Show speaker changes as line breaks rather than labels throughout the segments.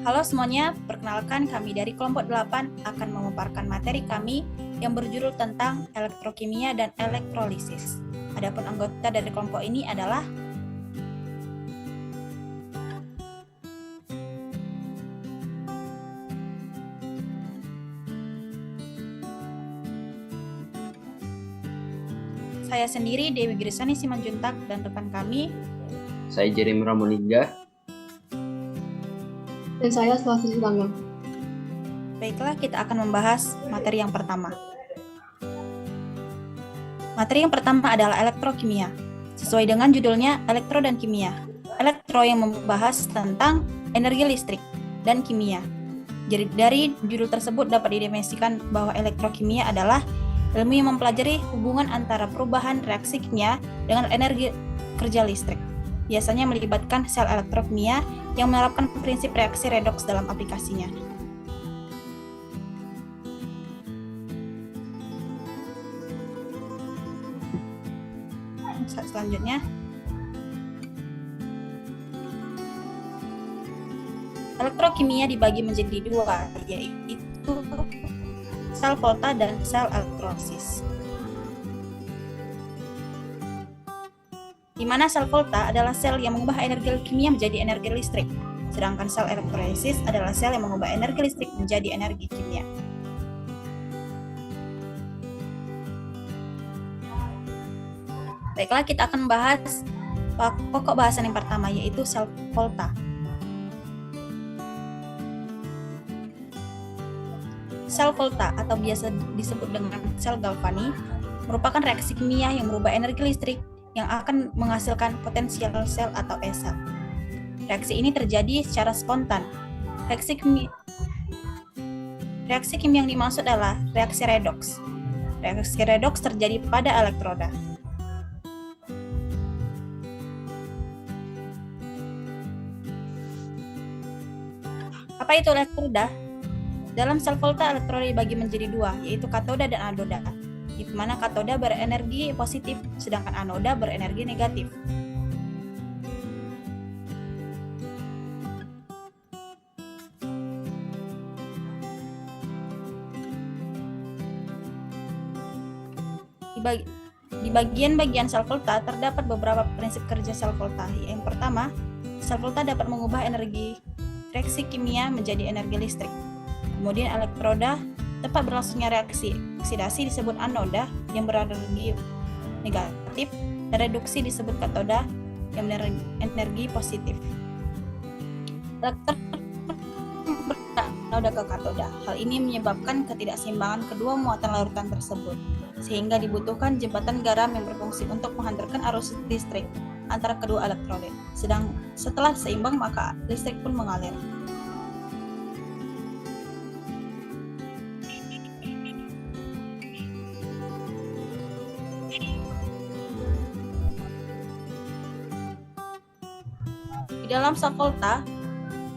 Halo semuanya, perkenalkan kami dari kelompok 8 akan memaparkan materi kami yang berjudul tentang elektrokimia dan elektrolisis. Adapun anggota dari kelompok ini adalah saya sendiri, Dewi Grisani Simanjuntak, dan rekan kami
Saya Jeremy Ramoningga.
Dan saya Selasi Langgang.
Baiklah, kita akan membahas materi yang pertama. Materi yang pertama adalah elektrokimia. Sesuai dengan judulnya, elektro dan kimia. Elektro yang membahas tentang energi listrik dan kimia. Jadi dari judul tersebut dapat didefinisikan bahwa elektrokimia adalah ilmu yang mempelajari hubungan antara perubahan reaksi kimia dengan energi kerja listrik. Biasanya melibatkan sel elektrokimia yang menerapkan prinsip reaksi redoks dalam aplikasinya. Selanjutnya, elektrokimia dibagi menjadi dua, yaitu sel volta dan sel elektrolisis. Di mana sel volta adalah sel yang mengubah energi kimia menjadi energi listrik, sedangkan sel elektrolisis adalah sel yang mengubah energi listrik menjadi energi kimia. Baiklah, kita akan membahas pokok bahasan yang pertama, yaitu sel volta. Sel volta atau biasa disebut dengan sel galvani merupakan reaksi kimia yang merubah energi listrik yang akan menghasilkan potensial sel atau E-sel. Reaksi ini terjadi secara spontan. Reaksi kimia yang dimaksud adalah reaksi redoks. Reaksi redoks terjadi pada elektroda. Apa itu elektroda? Dalam sel volta, elektroda dibagi menjadi dua, yaitu katoda dan anoda, di mana katoda berenergi positif, sedangkan anoda berenergi negatif. Di bagian-bagian sel volta terdapat beberapa prinsip kerja sel volta. Yang pertama, sel volta dapat mengubah energi reaksi kimia menjadi energi listrik. Kemudian elektroda tempat berlangsungnya reaksi oksidasi disebut anoda yang berenergi negatif, dan reduksi disebut katoda yang berenergi positif. Anoda ke katoda. Hal ini menyebabkan ketidakseimbangan kedua muatan larutan tersebut, sehingga dibutuhkan jembatan garam yang berfungsi untuk menghantarkan arus listrik antara kedua elektroda. Setelah seimbang, maka listrik pun mengalir. Di dalam sel volta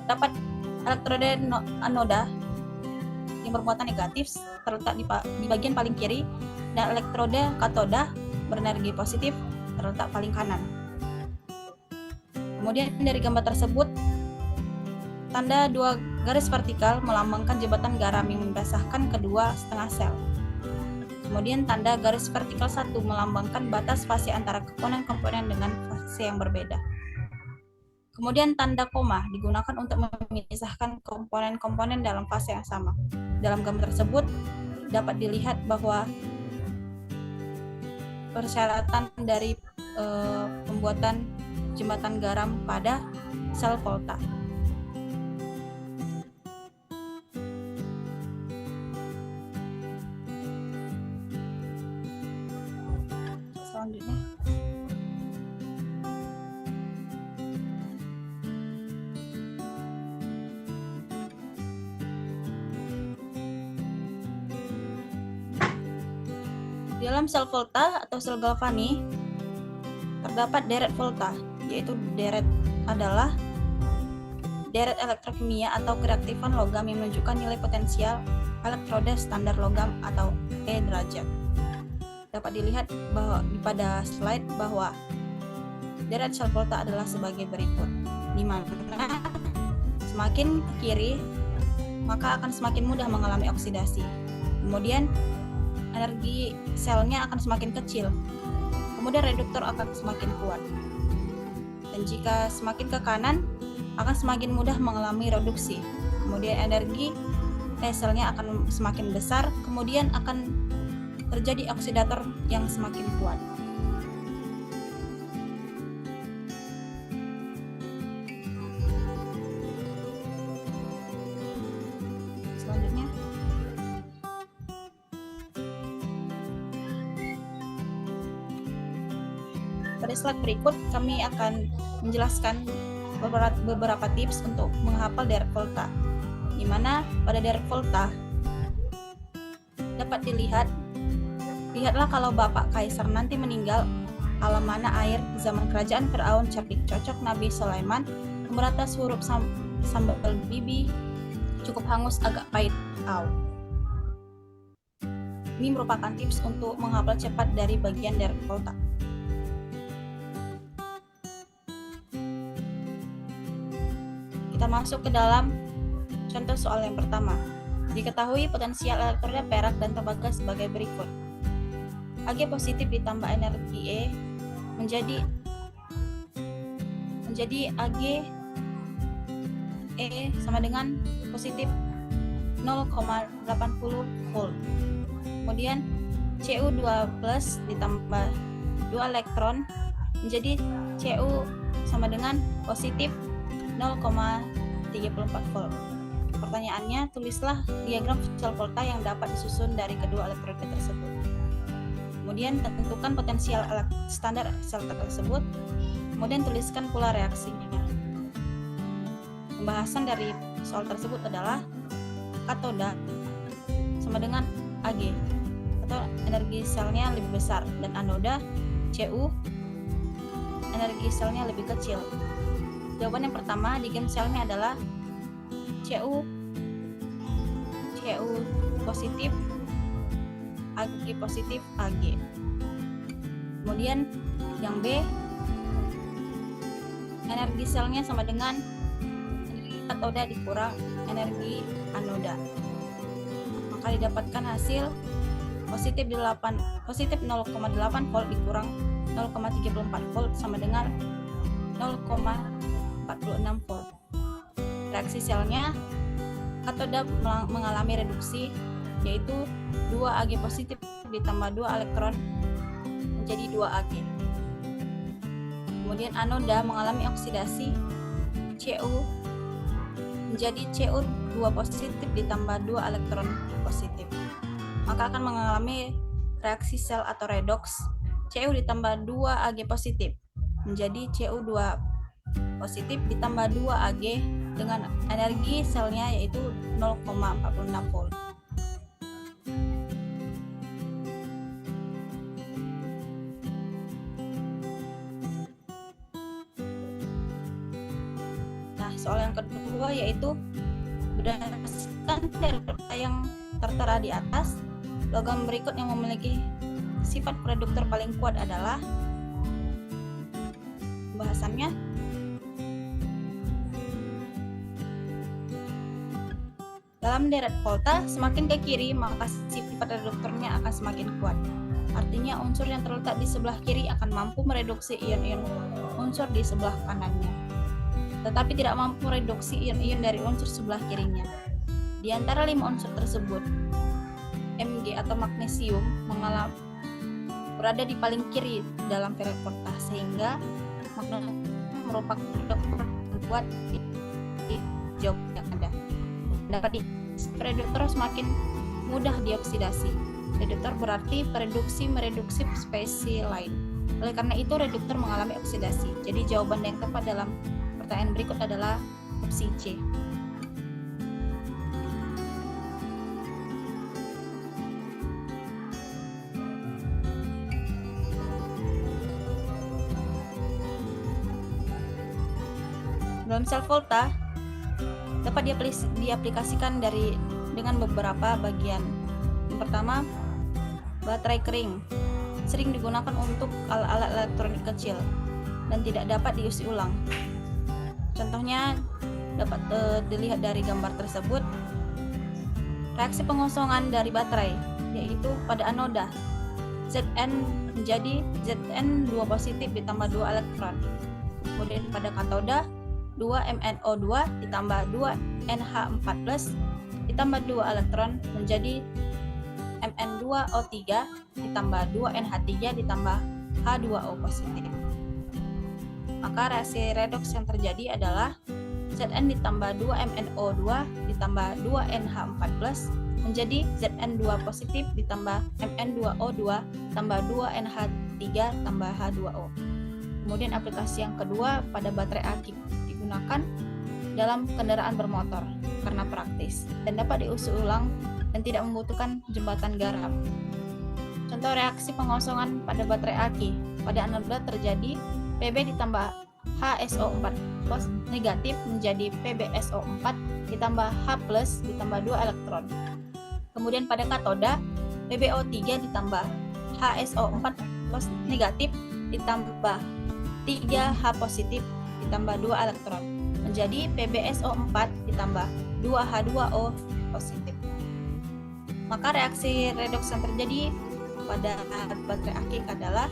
dapat elektroda anoda yang bermuatan negatif terletak di bagian paling kiri, dan elektroda katoda berenergi positif terletak paling kanan. Kemudian dari gambar tersebut, tanda dua garis vertikal melambangkan jembatan garam yang memisahkan kedua setengah sel. Kemudian tanda garis vertikal 1 melambangkan batas fase antara komponen-komponen dengan fase yang berbeda. Kemudian tanda koma digunakan untuk memisahkan komponen-komponen dalam fase yang sama. Dalam gambar tersebut dapat dilihat bahwa persyaratan dari pembuatan jembatan garam pada sel volta. Selanjutnya, di dalam sel volta atau sel galvani terdapat deret volta, yaitu deret adalah deret elektrokimia atau kereaktifan logam yang menunjukkan nilai potensial elektroda standar logam atau E derajat. Dapat dilihat pada slide bahwa deret sel volta adalah sebagai berikut, di mana semakin ke kiri, maka akan semakin mudah mengalami oksidasi. Kemudian energi selnya akan semakin kecil. Kemudian reduktor akan semakin kuat. Dan jika semakin ke kanan, akan semakin mudah mengalami reduksi. Kemudian selnya akan semakin besar, kemudian akan terjadi oksidator yang semakin kuat. Selanjutnya, pada slide berikut kami akan menjelaskan beberapa tips untuk menghafal direct volta, di mana pada direct volta dapat lihatlah kalau Bapak Kaisar nanti meninggal, alam mana air zaman kerajaan Firaun cerdik cocok Nabi Sulaiman, pemberatas huruf sambal bibi, cukup hangus agak pahit au. Ini merupakan tips untuk menghafal cepat dari bagian direct volta. Kita masuk ke dalam contoh soal yang pertama. Diketahui potensial elektroda perak dan tembaga sebagai berikut. Ag positif ditambah energi E menjadi Ag E sama dengan positif 0,80 volt. Kemudian Cu2 plus ditambah 2 elektron menjadi Cu sama dengan positif 0,34 volt. Pertanyaannya, tulislah diagram sel volta yang dapat disusun dari kedua elektroda tersebut. Kemudian tentukan potensial standar sel tersebut. Kemudian tuliskan pula reaksinya. Pembahasan dari soal tersebut adalah katoda sama dengan Ag atau energi selnya lebih besar, dan anoda Cu energi selnya lebih kecil. Jawaban yang pertama di game selnya adalah Cu positif, Ag positif, Ag. Kemudian yang B, energi selnya sama dengan energi katoda dikurang energi anoda. Maka didapatkan hasil positif 0,8 volt dikurang 0,34 volt sama dengan 0,46 volt. Reaksi selnya, katoda mengalami reduksi, yaitu 2 Ag positif ditambah 2 elektron menjadi 2 Ag. Kemudian anoda mengalami oksidasi, Cu menjadi Cu2 positif ditambah 2 elektron positif. Maka akan mengalami reaksi sel atau redoks, Cu ditambah 2 Ag positif menjadi Cu2 positif ditambah 2 Ag dengan energi selnya yaitu 0,46 volt. Nah, soal yang kedua yaitu berdasarkan data yang tertera di atas, logam berikut yang memiliki sifat prediktor paling kuat adalah. Pembahasannya, dalam direct volta semakin ke kiri maka sifat reduktornya akan semakin kuat. Artinya unsur yang terletak di sebelah kiri akan mampu mereduksi ion-ion unsur di sebelah kanannya, tetapi tidak mampu mereduksi ion-ion dari unsur sebelah kirinya. Di antara 5 unsur tersebut, Mg atau magnesium berada di paling kiri dalam direct volta, sehingga magnesium merupakan reduktor kuat di jawab yang ada. Dapat reduktor semakin mudah dioksidasi. Reduktor berarti mereduksi spesies lain. Oleh karena itu reduktor mengalami oksidasi. Jadi jawaban yang tepat dalam pertanyaan berikut adalah opsi C. Dalam sel volta dapat diaplikasikan dengan beberapa bagian. Yang pertama, baterai kering sering digunakan untuk alat-alat elektronik kecil dan tidak dapat diisi ulang. Contohnya dapat dilihat dari gambar tersebut, reaksi pengosongan dari baterai, yaitu pada anoda Zn menjadi Zn 2 positif ditambah 2 elektron. Kemudian pada katoda 2MnO2 ditambah 2NH4+ ditambah 2 elektron menjadi Mn2O3 ditambah 2NH3 ditambah H2O positif. Maka reaksi redoks yang terjadi adalah Zn ditambah 2MnO2 ditambah 2NH4+ menjadi Zn2 positif ditambah Mn2O2 tambah 2NH3 tambah H2O. Kemudian aplikasi yang kedua pada baterai aki digunakan dalam kendaraan bermotor karena praktis dan dapat diusul ulang dan tidak membutuhkan jembatan garam. Contoh reaksi pengosongan pada baterai aki, pada anoda terjadi Pb ditambah HSO4 negatif menjadi PbSO4 ditambah H+ ditambah 2 elektron. Kemudian pada katoda PbO3 ditambah HSO4 negatif ditambah 3H positif ditambah 2 elektron menjadi PbSO4 ditambah 2H2O positif. Maka reaksi redoks yang terjadi pada baterai akik adalah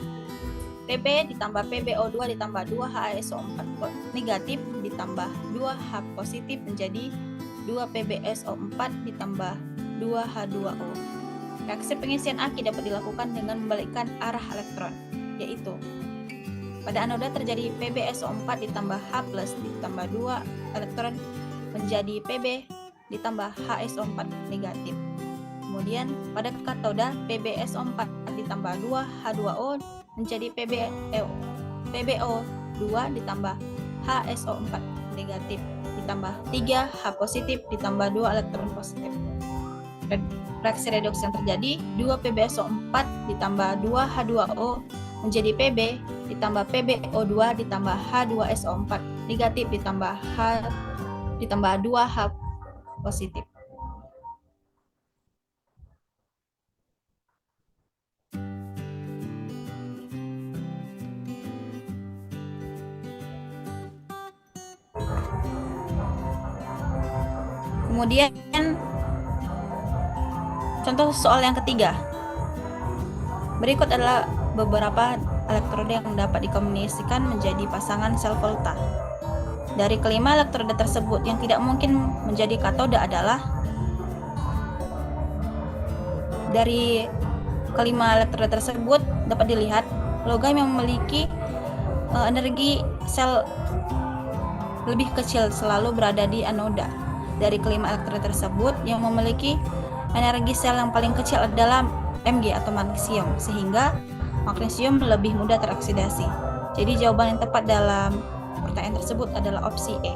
Pb ditambah PbO2 ditambah 2HSO4 negatif ditambah 2H positif menjadi 2PbSO4 ditambah 2H2O. Reaksi pengisian aki dapat dilakukan dengan membalikkan arah elektron, yaitu pada anoda terjadi PbSO4 ditambah H+ ditambah 2 elektron menjadi Pb ditambah HSO4 negatif. Kemudian pada katoda PbSO4 ditambah 2H2O menjadi PbO2 ditambah HSO4 negatif ditambah 3H positif ditambah 2 elektron positif. Reaksi redoks yang terjadi 2PbSO4 ditambah 2H2O menjadi Pb ditambah PbO2 ditambah H2SO4 negatif ditambah 2H positif. Kemudian contoh soal yang ketiga. Berikut adalah beberapa elektroda yang dapat dikombinasikan menjadi pasangan sel volta. Dari kelima elektroda tersebut yang tidak mungkin menjadi katoda adalah dari kelima elektroda tersebut dapat dilihat logam yang memiliki energi sel lebih kecil selalu berada di anoda. Dari kelima elektroda tersebut yang memiliki energi sel yang paling kecil adalah Mg atau magnesium, sehingga magnesium lebih mudah teroksidasi. Jadi jawaban yang tepat dalam pertanyaan tersebut adalah opsi E.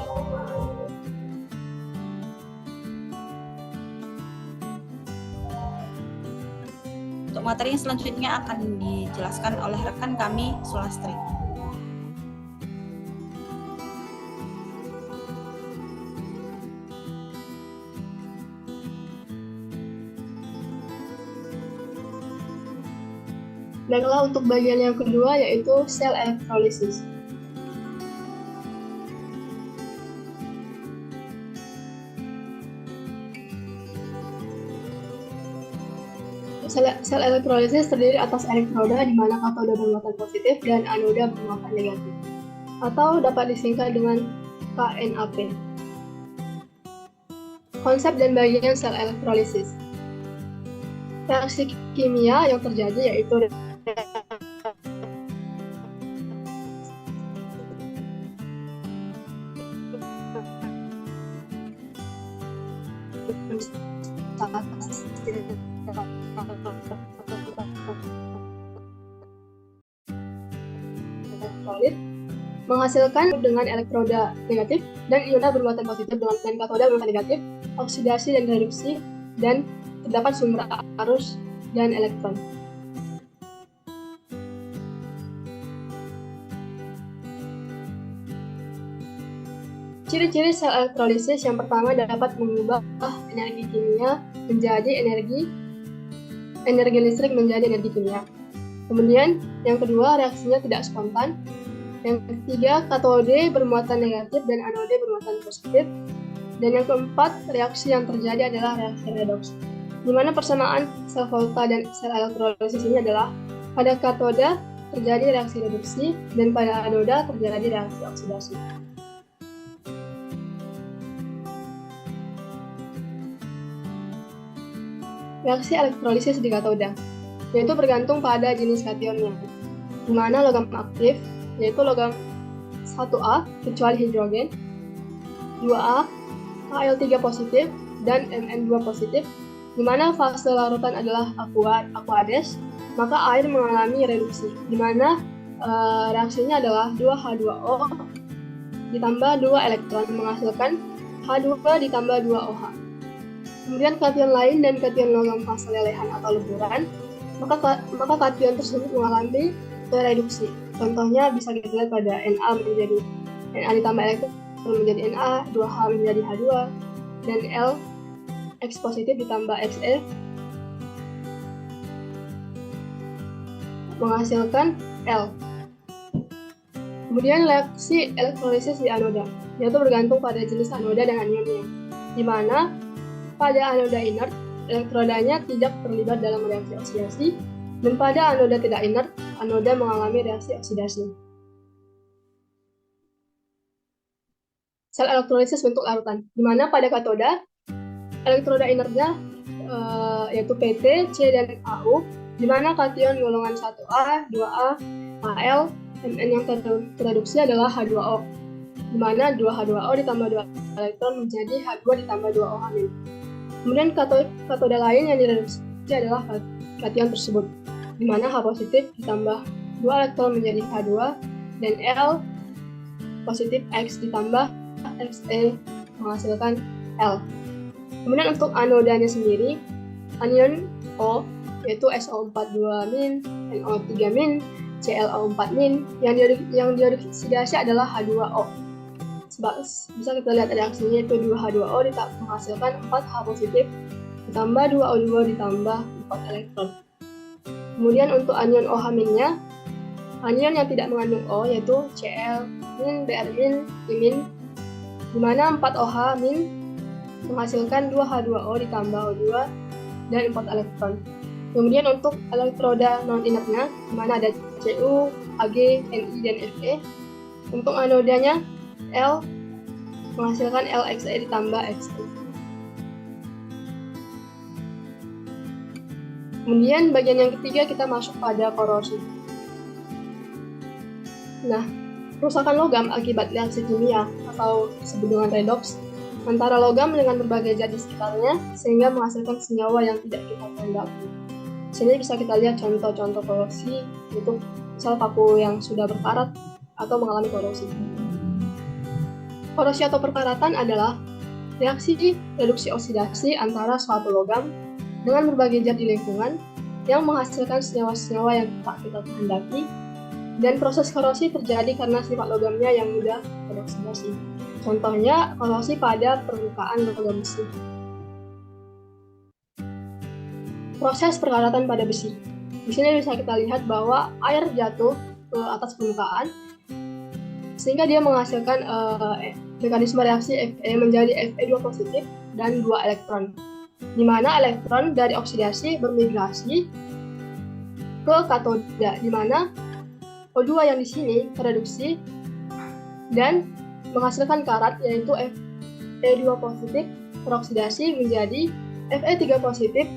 Untuk materi yang selanjutnya akan dijelaskan oleh rekan kami, Sulastri.
Baiklah, untuk bagian yang kedua yaitu sel elektrolisis. Sel elektrolisis terdiri atas elektroda di mana katoda bermuatan positif dan anoda bermuatan negatif, atau dapat disingkat dengan KNAP. Konsep dan bagian sel elektrolisis. Reaksi kimia yang terjadi yaitu elektrolit menghasilkan dengan elektroda negatif dan ioda bermuatan positif dan katoda bermuatan negatif, oksidasi dan reduksi, dan terdapat sumber arus dan elektron. Ciri-ciri sel elektrolisis yang pertama dapat mengubah energi kimia menjadi energi listrik menjadi energi kimia. Kemudian yang kedua, reaksinya tidak spontan Yang ketiga, katode bermuatan negatif dan anode bermuatan positif. Dan yang keempat, reaksi yang terjadi adalah reaksi redoks, di mana persamaan sel volta dan sel elektrolisis ini adalah pada katoda terjadi reaksi reduksi dan pada anoda terjadi reaksi oksidasi. Reaksi elektrolisis di katoda, yaitu bergantung pada jenis kationnya, di mana logam aktif, yaitu logam 1A kecuali hidrogen, 2A Al3 positif, dan Mn2 positif, di mana fase larutan adalah aqueous, maka air mengalami reduksi, di mana reaksinya adalah 2H2O ditambah 2 elektron menghasilkan H2 ditambah 2 OH. Kemudian kation lain dan kation logam fase lelehan atau leburan, maka kation tersebut mengalami reduksi. Contohnya bisa kita lihat pada Na menjadi Na ditambah elektron menjadi Na, 2H menjadi H2, dan L X positif ditambah Xe menghasilkan L. Kemudian reaksi elektrolisis di anoda, yaitu bergantung pada jenis anoda dan anionnya, di mana pada anoda inert, elektrodanya tidak terlibat dalam reaksi oksidasi, dan pada anoda tidak inert, anoda mengalami reaksi oksidasi. Sel elektrolisis bentuk larutan, di mana pada katoda, elektroda inertnya yaitu PT, C, dan AU, di mana kation golongan 1A, 2A, Al, Mn yang tereduksi adalah H2O, di mana 2H2O ditambah 2 elektron menjadi H2 ditambah 2 OH-. Kemudian katoda lain yang direduksi adalah kation tersebut, di mana H positif ditambah 2 elektron menjadi H2, dan L positif X ditambah Xe menghasilkan L. Kemudian untuk anodanya sendiri, anion O yaitu SO42-, NO3-, ClO4-, yang dioksidasi adalah H2O. Bisa kita lihat reaksinya itu 2H2O menghasilkan 4H positif ditambah 2O2 ditambah 4 elektron. Kemudian untuk anion OH-nya, anion yang tidak mengandung O yaitu Cl-, Br-, I-, di mana 4OH- menghasilkan 2H2O ditambah O2 dan 4 elektron. Kemudian untuk elektroda non-inertnya, di mana ada Cu, Ag, Ni, dan Fe. Untuk anodanya, L menghasilkan Lxe ditambah Xe. Kemudian bagian yang ketiga kita masuk pada korosi. Nah, kerusakan logam akibat reaksi kimia atau disebut dengan redoks antara logam dengan berbagai zat di sekitarnya sehingga menghasilkan senyawa yang tidak kita kehendaki. Sini bisa kita lihat contoh-contoh korosi, yaitu misal paku yang sudah berkarat atau mengalami korosi. Korosi atau perkaratan adalah reaksi reduksi oksidasi antara suatu logam dengan berbagai zat di lingkungan yang menghasilkan senyawa-senyawa yang tak kita kehendaki, dan proses korosi terjadi karena sifat logamnya yang mudah teroksidasi. Contohnya korosi pada permukaan logam besi. Proses perkaratan pada besi. Di sini bisa kita lihat bahwa air jatuh ke atas permukaan sehingga dia menghasilkan mekanisme reaksi Fe menjadi Fe2 positif dan 2 elektron, di mana elektron dari oksidasi bermigrasi ke katoda, di mana O2 yang di sini tereduksi dan menghasilkan karat yaitu Fe2 positif teroksidasi menjadi Fe3 positif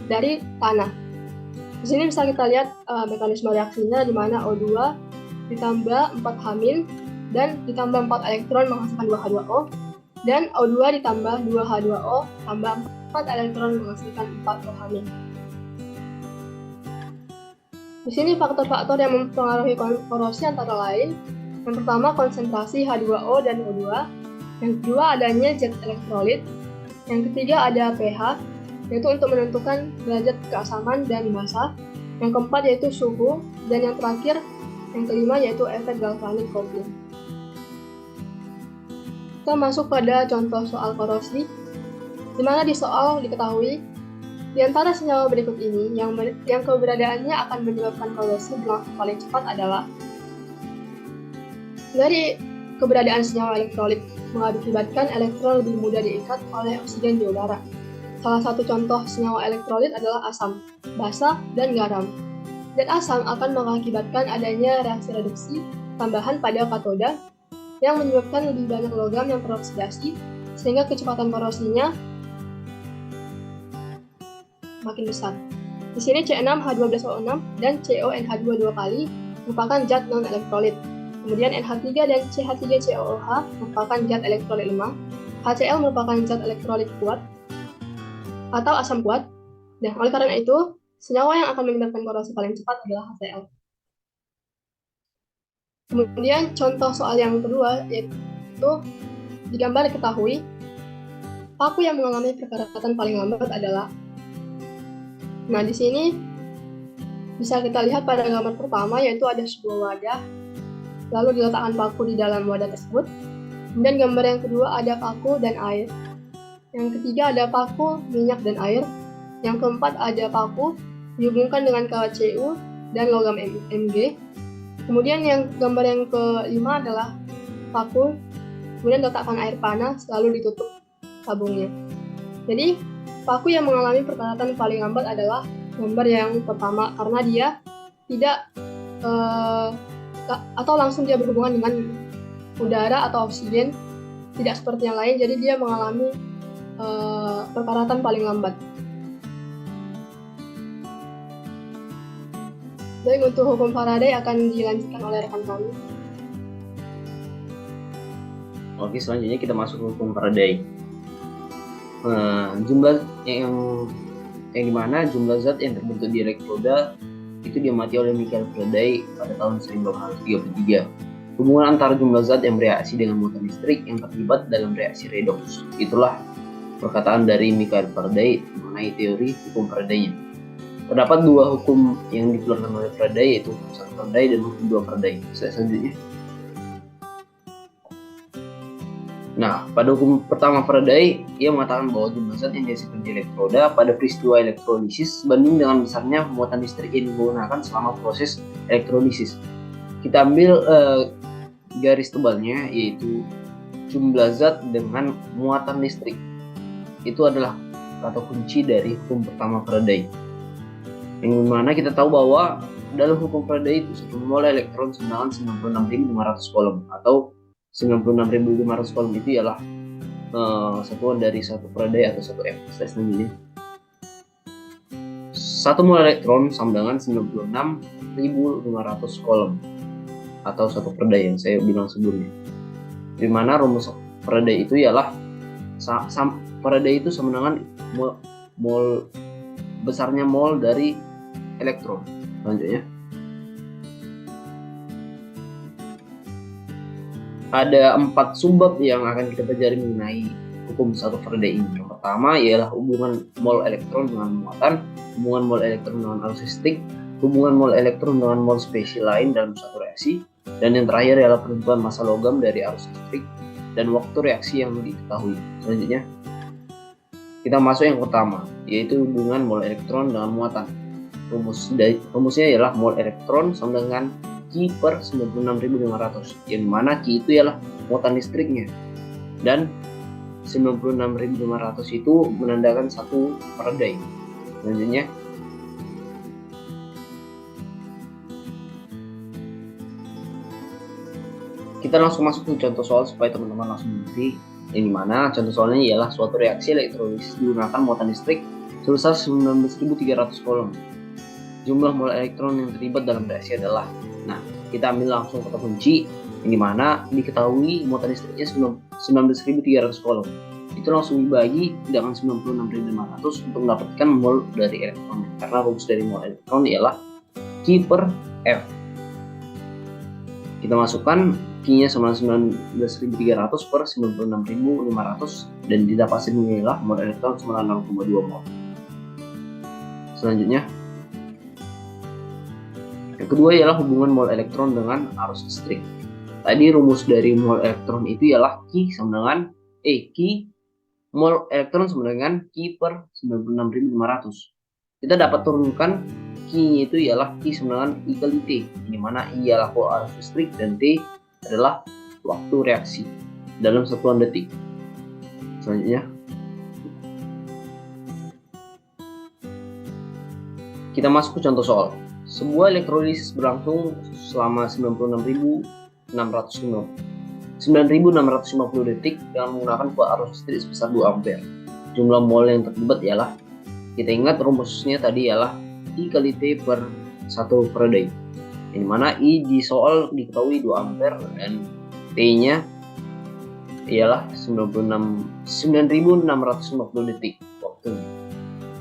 dari tanah. Di sini bisa kita lihat mekanisme reaksinya, di mana O2 ditambah 4H- dan ditambah 4 elektron menghasilkan 2H2O, dan O2 ditambah 2H2O tambah 4 elektron menghasilkan 4 OH-. Di sini faktor-faktor yang mempengaruhi korosi antara lain, yang pertama konsentrasi H2O dan O2, yang kedua adanya zat elektrolit, yang ketiga ada pH, yaitu untuk menentukan derajat keasaman dan basa, yang keempat yaitu suhu, dan yang terakhir, yang kelima yaitu efek galvanik coupling. Kita masuk pada contoh soal korosi, di mana di soal diketahui di antara senyawa berikut ini yang keberadaannya akan menyebabkan korosi berlangsung paling cepat adalah Dari keberadaan senyawa elektrolit mengakibatkan elektron lebih mudah diikat oleh oksigen di udara. Salah satu contoh senyawa elektrolit adalah asam, basa, dan garam. Dan asam akan mengakibatkan adanya reaksi reduksi tambahan pada katoda yang menyebabkan lebih banyak logam yang teroksidasi sehingga kecepatan korosinya makin besar. Di sini C6H12O6 dan CONH2 dua kali merupakan zat non-elektrolit. Kemudian NH3 dan CH3COOH merupakan zat elektrolit lemah. HCl merupakan zat elektrolit kuat atau asam kuat. Dan oleh karena itu, senyawa yang akan menyebabkan korosi paling cepat adalah HCl. Kemudian contoh soal yang kedua yaitu di gambar diketahui paku yang mengalami perkaratan paling lambat adalah. Nah, di sini bisa kita lihat pada gambar pertama yaitu ada sebuah wadah, lalu diletakkan paku di dalam wadah tersebut. Kemudian gambar yang kedua ada paku dan air. Yang ketiga ada paku, minyak, dan air. Yang keempat ada paku dihubungkan dengan KCU dan logam Mg. Kemudian gambar yang kelima adalah paku, kemudian letakkan air panas, lalu ditutup tabungnya. Jadi, paku yang mengalami perkaratan paling lambat adalah gambar yang pertama, karena dia tidak atau langsung dia berhubungan dengan udara atau oksigen, tidak seperti yang lain, jadi dia mengalami perkaratan paling lambat. Baik, untuk hukum Faraday akan dilanjutkan oleh rekan kami.
Oke, selanjutnya kita masuk ke hukum Faraday. Jumlah yang dimana jumlah zat yang terbentuk di elektroda itu diamati oleh Michael Faraday pada tahun 1833. Hubungan antara jumlah zat yang bereaksi dengan muatan listrik yang terlibat dalam reaksi redoks. Itulah perkataan dari Michael Faraday mengenai teori hukum Faraday-nya. Terdapat dua hukum yang dikeluarkan oleh Faraday, yaitu hukum 1 Faraday dan hukum 2 Faraday. Selanjutnya. Nah, pada hukum pertama Faraday, ia mengatakan bahwa jumlah zat yang dihasilkan di elektroda pada peristiwa elektrolisis sebanding dengan besarnya muatan listrik yang digunakan selama proses elektrolisis. Kita ambil garis tebalnya, yaitu jumlah zat dengan muatan listrik. Itu adalah kata kunci dari hukum pertama Faraday. Yang mana kita tahu bahwa dalam hukum Faraday itu 1 mol elektron sama dengan 96.500 coulomb, atau 96.500 coulomb itu ialah satuan dari 1 Faraday atau 1 F. Selanjutnya, 1 mol elektron sama dengan 96.500 coulomb atau 1 Faraday yang saya bilang sebelumnya. Di mana rumus Faraday itu ialah Faraday itu sama dengan mol besarnya mol dari elektron. Selanjutnya, ada 4 subbab yang akan kita pelajari mengenai hukum 1 Faraday ini. Yang pertama ialah hubungan mol elektron dengan muatan, hubungan mol elektron dengan arus listrik, hubungan mol elektron dengan mol spesial lain dalam satu reaksi, dan yang terakhir ialah penentuan massa logam dari arus listrik dan waktu reaksi yang diketahui. Selanjutnya, kita masuk yang pertama, yaitu hubungan mol elektron dengan muatan. Rumusnya ialah mol elektron sama dengan Q per 96.500, yang mana Q itu ialah muatan listriknya, dan 96.500 itu menandakan 1 Faraday. Selanjutnya, kita langsung masuk ke contoh soal supaya teman-teman langsung mengerti. Yang dimana contoh soalnya ialah suatu reaksi elektrolisis menggunakan muatan listrik sebesar 19.300 coulomb. Jumlah mol elektron yang terlibat dalam reaksi adalah. Nah, kita ambil langsung kata kunci yang dimana diketahui muatan listriknya 19.300 coulomb. Itu langsung dibagi dengan 96.500 untuk mendapatkan mol dari elektron. Karena rumus dari mol elektron ialah Q per F. Kita masukkan Q-nya sama 19.300 per 96.500 dan didapat hasilnya ialah mol elektron sama 0,2 mol. Selanjutnya, yang kedua ialah hubungan mol elektron dengan arus listrik. Tadi rumus dari mol elektron itu ialah Q sama dengan Q mol elektron sama dengan Q per 96.500. Kita dapat turunkan Q itu ialah Q sama dengan I kali T, di mana I ialah pola arus listrik dan T adalah waktu reaksi dalam satuan detik. Selanjutnya, kita masuk ke contoh soal. Sebuah elektrolisis berlangsung selama 9650 detik dengan menggunakan arus listrik sebesar 2 ampere. Jumlah mol yang terlibat ialah, kita ingat rumusnya tadi ialah I kali T per 1 Faraday. Yang mana I di soal diketahui 2 ampere dan T-nya ialah 9650 detik waktunya.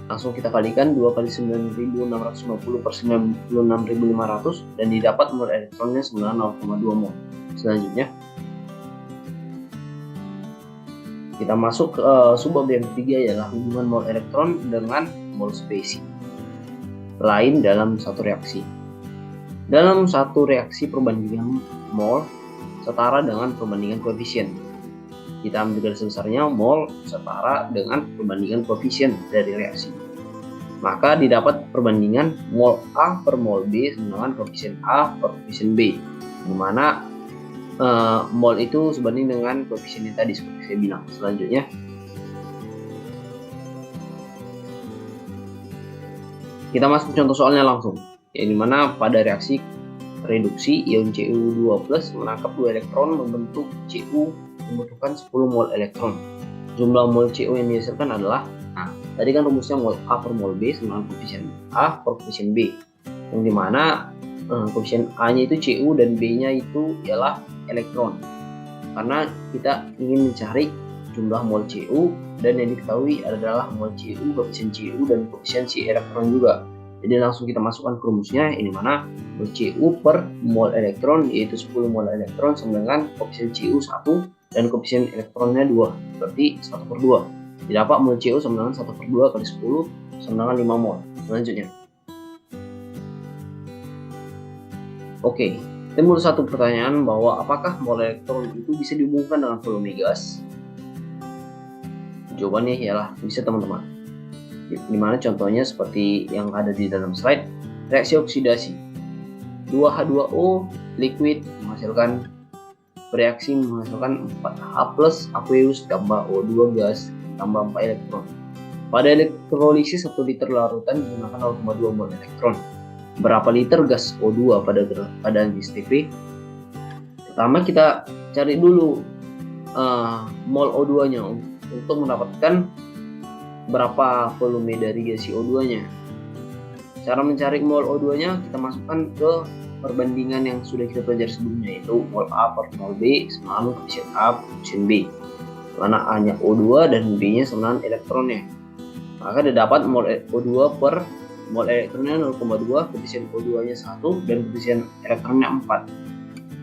Langsung kita kalikan 2 kali 9650 per 96500 dan didapat mol elektronnya 0,2 mol. Selanjutnya kita masuk ke subbab yang ketiga, ialah hubungan mol elektron dengan mol spesi lain dalam satu reaksi. Dalam satu reaksi, perbandingan mol setara dengan perbandingan koefisien. Kita ambil garis besarnya, mol setara dengan perbandingan koefisien dari reaksi. Maka didapat perbandingan mol A per mol B sama dengan koefisien A per koefisien B, di mana mol itu sebanding dengan koefisien yang tadi seperti saya bilang. Selanjutnya, kita masuk contoh soalnya langsung, yang dimana pada reaksi reduksi ion Cu2+ menangkap 2 elektron membentuk Cu membutuhkan 10 mol elektron. Jumlah mol Cu yang dihasilkan adalah, tadi kan rumusnya mol A per mol B sama koefisien A per koefisien B, yang dimana koefisien A-nya itu Cu dan B-nya itu ialah elektron. Karena kita ingin mencari jumlah mol Cu dan yang diketahui adalah mol Cu, koefisien Cu dan koefisien si elektron juga. Jadi langsung kita masukkan ke rumusnya, ini mana mol Cu per mol elektron yaitu 10 mol elektron sama dengan koefisien Cu 1 dan koefisien elektronnya 2, berarti 1 per 2. Didapat mol Cu sama dengan 1 per 2 kali 10 sama dengan 5 mol. Selanjutnya, oke, timbul satu pertanyaan bahwa apakah mol elektron itu bisa dihubungkan dengan volume gas? Jawabannya ialah bisa, teman-teman. Dimana contohnya seperti yang ada di dalam slide, reaksi oksidasi 2H2O liquid menghasilkan 4H+ aqueous tambah O2 gas tambah 4 elektron. Pada elektrolisis 1 liter larutan digunakan 0,2 mol elektron. Berapa liter gas O2 pada STP? Pertama kita cari dulu mol O2 nya untuk mendapatkan berapa volume dari gas CO2 nya. Cara mencari mol O2 nya kita masukkan ke perbandingan yang sudah kita pelajari sebelumnya, yaitu mol A per mol B sama dengan koefisien A per koefisien B, mana A nya O2 dan B nya sama dengan elektronnya. Maka didapat mol O2 per mol elektronnya 0,2, koefisien O2 nya 1 dan koefisien elektronnya 4.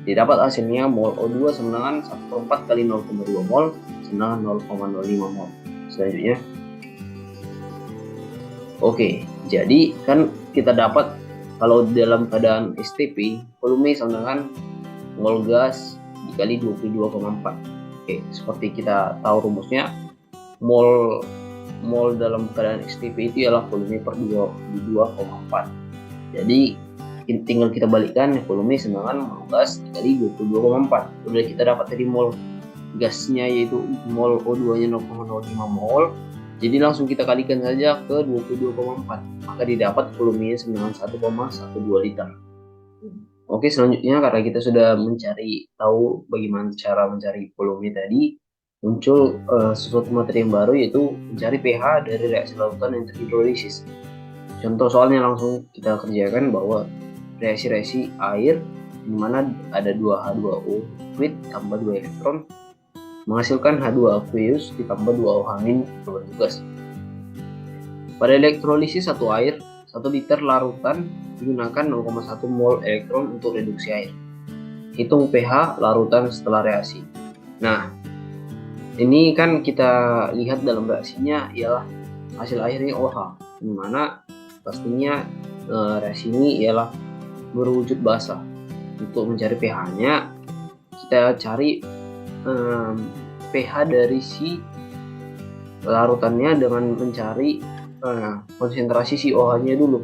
Didapat hasilnya mol O2 sama dengan 1/4 kali 0,2 mol sama dengan 0,05 mol. Selanjutnya, oke, jadi kan kita dapat kalau dalam keadaan STP volume sama dengan mol gas dikali 22,4. Oke, seperti kita tahu rumusnya, mol dalam keadaan STP itu ialah volume per 22,4. Jadi tinggal kita balikkan volume sama dengan mol gas dikali 22,4. Sudah kita dapat dari mol gasnya yaitu mol O2 nya 0,05 mol. Jadi langsung kita kalikan saja ke 22,4, maka didapat volumenya dengan 1,12 liter. Oke, selanjutnya karena kita sudah mencari tahu bagaimana cara mencari volume tadi, muncul sesuatu materi yang baru, yaitu mencari pH dari reaksi larutan yang terhidrolisis. Contoh soalnya langsung kita kerjakan bahwa reaksi air di mana ada 2H2O liquid tambah 2 elektron menghasilkan H2 aqueous ditambah 2 O angin berbentuk gas. Pada elektrolisis 1 air, 1 liter larutan digunakan 0,1 mol elektron untuk reduksi air. Hitung pH larutan setelah reaksi. Nah, ini kan kita lihat dalam reaksinya ialah hasil airnya OH, di mana pastinya reaksi ini ialah berwujud basa. Untuk mencari pH-nya, kita cari pH dari si larutannya dengan mencari konsentrasi si OH-nya dulu.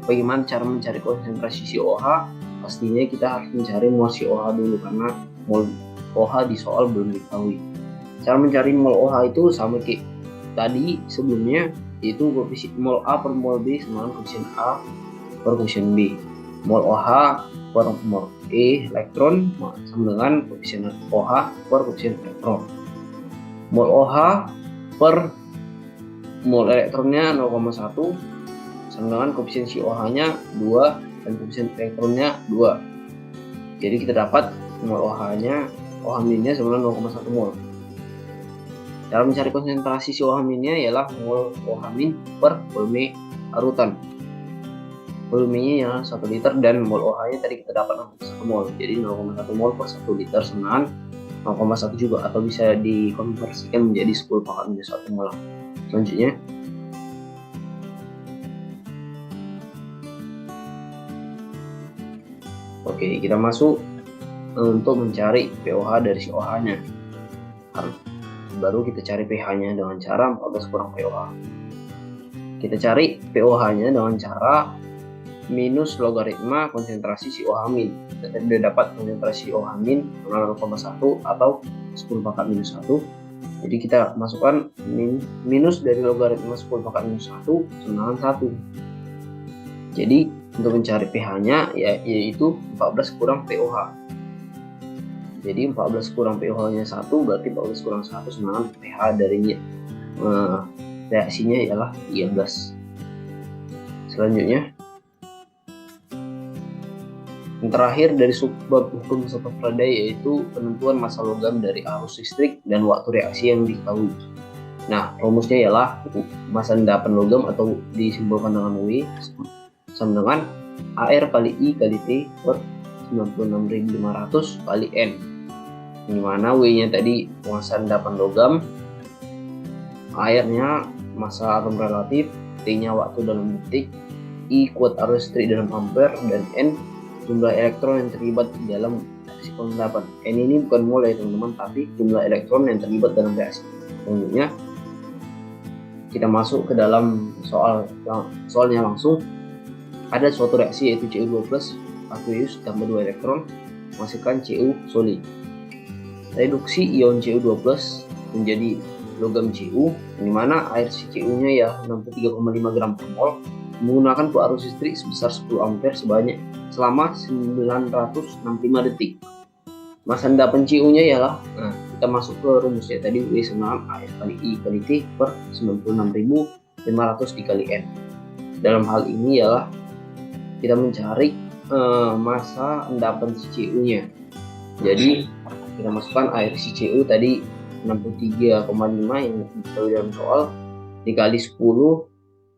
Bagaimana cara mencari konsentrasi si OH? Pastinya kita harus mencari mol si OH dulu, karena mol OH di soal belum diketahui. Cara mencari mol OH itu sama kayak tadi sebelumnya, yaitu koefisien mol A per mol B sama koefisien A per koefisien B. Mol OH per mol elektron sama dengan koefisien OH per koefisien elektron. Mol OH per mol elektronnya 0,1 sama dengan koefisien OH-nya 2 dan koefisien elektronnya 2. Jadi kita dapat mol OH-nya, OH minnya sama dengan 0,1 mol. Cara mencari konsentrasi OH minnya ialah mol OH min per volume larutan. Volumenya yang 1 liter dan mol OH-nya tadi kita dapat 0,1 mol. Jadi 0,1 mol per 1 liter sama 0,1 juga, atau bisa dikonversikan menjadi 10 pangkat minus 1 mol. Selanjutnya, oke, kita masuk untuk mencari pOH dari si OH-nya. Baru kita cari pH-nya dengan cara 14 kurang pOH. Kita cari pOH-nya dengan cara minus logaritma konsentrasi si OH min. Kita tadi dapat konsentrasi OH min 0,1 atau 10 pangkat minus 1. Jadi kita masukkan minus dari logaritma 10 pangkat minus 1 sama dengan 1. Jadi untuk mencari pH-nya yaitu 14 kurang pOH. Jadi 14 kurang pOH-nya 1 berarti 14 kurang 1 sama dengan pH dari reaksinya ialah 13. Selanjutnya, yang terakhir dari subbab hukum satu Faraday yaitu penentuan massa logam dari arus listrik dan waktu reaksi yang diketahui. Nah, rumusnya ialah massa endapan logam atau disimbolkan dengan W sama dengan AR kali I kali T per 96.500 kali N. Di mana W-nya tadi massa endapan logam, R-nya massa atom relatif, T-nya waktu dalam detik, I kuat arus listrik dalam ampere, dan N jumlah elektron yang terlibat di dalam reaksi pengendapan. N ini bukan mol ya teman-teman, tapi jumlah elektron yang terlibat dalam reaksi. Selanjutnya kita masuk ke dalam soalnya langsung. Ada suatu reaksi yaitu Cu2+ aqueous tambah 2 elektron menghasilkan Cu solid. Reduksi ion Cu2+ menjadi logam Cu, di mana air Cu-nya ya 63,5 gram per mol menggunakan arus listrik sebesar 10 ampere selama 965 detik. Massa endapan Cu-nya ialah, kita masuk ke rumusnya tadi, W sama AR kali I kali T per 96.500 dikali N. Dalam hal ini ialah kita mencari massa endapan Cu-nya. Jadi kita masukkan air Cu tadi 63,5 yang diketahui dalam soal dikali 10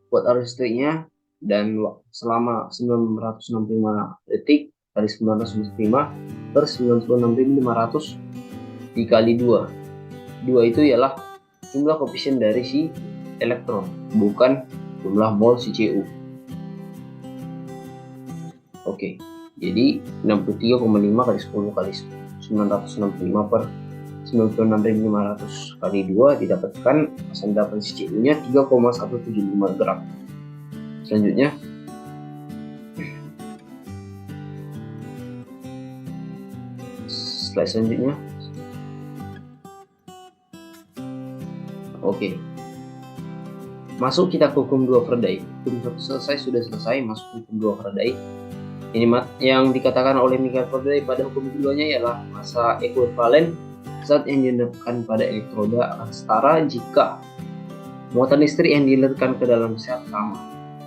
buat arus listriknya, dan selama 965 detik kali 965 per 96.500 dikali 2. 2 itu ialah jumlah koefisien dari si elektron, bukan jumlah mol si Cu. Oke, jadi 63,5 kali 10 kali 965 per 96.500 kali 2 didapatkan massa endapan si Cu-nya 3,175 gram. Selanjutnya, slide selanjutnya. Oke, masuk kita ke hukum 2 Faraday. Hukum 1 sudah selesai, masuk hukum 2 Faraday. Ini yang dikatakan oleh Michael Faraday pada hukum keduanya ialah massa ekuivalen zat yang diledakkan pada elektroda akan setara jika muatan listrik yang diledakkan ke dalam zat sama.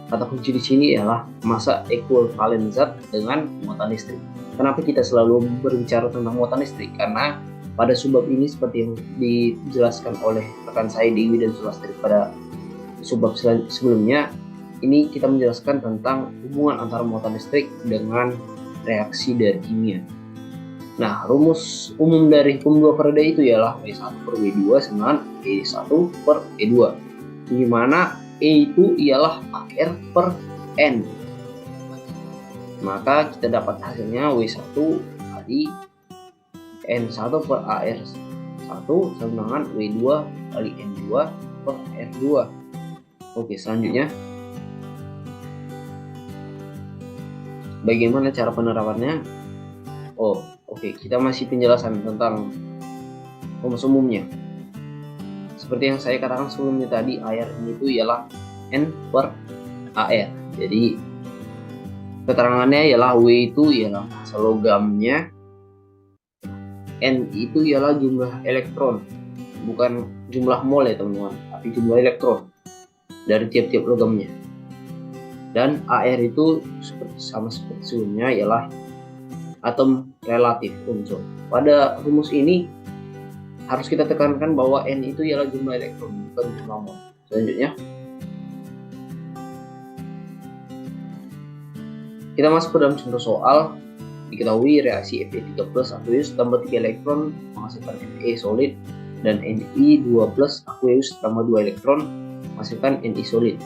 Kata kunci di sini ialah massa ekuivalen zat dengan muatan listrik. Kenapa kita selalu berbicara tentang muatan listrik? Karena pada subbab ini seperti yang dijelaskan oleh rekan saya Dewi dan Sulastri pada subbab sebelumnya, ini kita menjelaskan tentang hubungan antara muatan listrik dengan reaksi dari kimia. Nah, rumus umum dari hukum 2 Faraday itu ialah W1 per W2 sama E1 per E2. Di mana E itu ialah AR per N. Maka kita dapat hasilnya W1 kali N1 per AR1 sama dengan W2 kali N2 per R2. Oke, selanjutnya, bagaimana cara penerapannya? Oke, kita masih penjelasan tentang rumus umumnya. Seperti yang saya katakan sebelumnya tadi, AR ini itu ialah N per AR. Jadi keterangannya ialah W itu ialah massa logamnya, N itu ialah jumlah elektron, bukan jumlah mol ya teman-teman, tapi jumlah elektron dari tiap-tiap logamnya. Dan AR itu sama seperti sebelumnya ialah atom relatif unsur. Pada rumus ini harus kita tekankan bahwa N itu ialah jumlah elektron, bukan jumlah mol. Selanjutnya kita masuk ke dalam contoh soal. Diketahui reaksi Fe3+ aqueous tambah 3 elektron menghasilkan Fe solid, dan Ni2+ aqueous tambah 2 elektron menghasilkan Ni solid.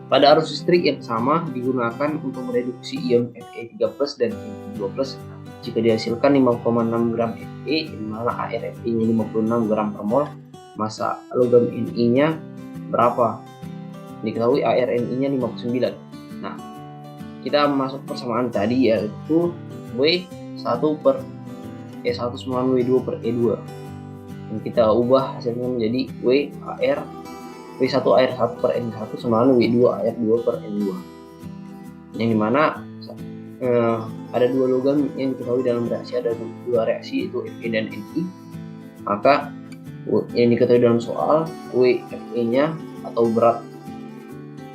Pada arus listrik yang sama digunakan untuk mereduksi ion Fe3+ dan Ni2+ jika dihasilkan 5,6 gram Fe, di mana air Fe-nya 56 gram per mol. Massa logam Ni-nya berapa? Diketahui air Ni-nya 59. Nah, kita masuk persamaan tadi, yaitu W1 per E1 sama W2 per E2. Dan kita ubah hasilnya menjadi W1 AR1 per N1 sama W2 AR2 per N2. Yang dimana ada dua logam yang diketahui dalam reaksi, ada dua reaksi yaitu Fe dan Ni. Maka yang diketahui dalam soal, Fe-nya atau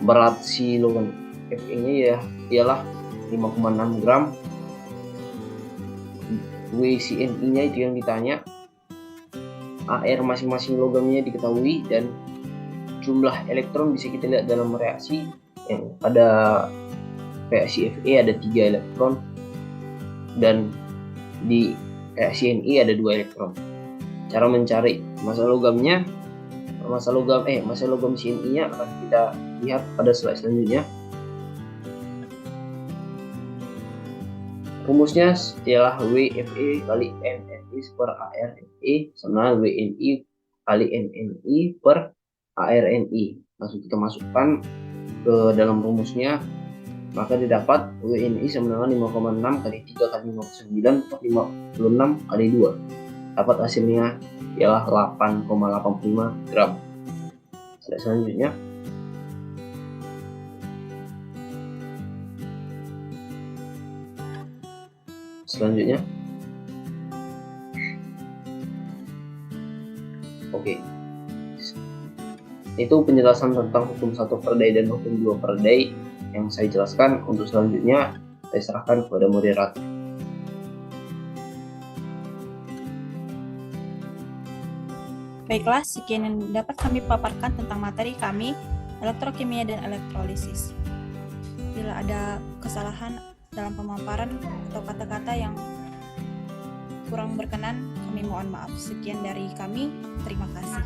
berat si logam Fe-nya ya ialah 5,6 gram. WCNI-nya itu yang ditanya. AR masing-masing logamnya diketahui, dan jumlah elektron bisa kita lihat dalam reaksi. Yang pada reaksi Fe ada 3 elektron, dan di reaksi Ni ada 2 elektron. Cara mencari massa logam CNI-nya akan kita lihat pada slide selanjutnya. Rumusnya ialah WFE kali NFE per ARFE sama WNI kali NNI per ARNI. Langsung kita masukkan ke dalam rumusnya, maka didapat WNI sama dengan 5,6 kali 3 kali 59 per 56 kali 2. Dapat hasilnya ialah 8,85 gram. Selanjutnya oke, itu penjelasan tentang hukum 1 per Day dan hukum 2 per Day yang saya jelaskan. Untuk selanjutnya saya serahkan kepada moderator.
Baiklah, sekian yang dapat kami paparkan tentang materi kami, elektrokimia dan elektrolisis. Bila ada kesalahan dalam pemaparan atau kata-kata yang kurang berkenan, kami mohon maaf. Sekian dari kami, terima kasih.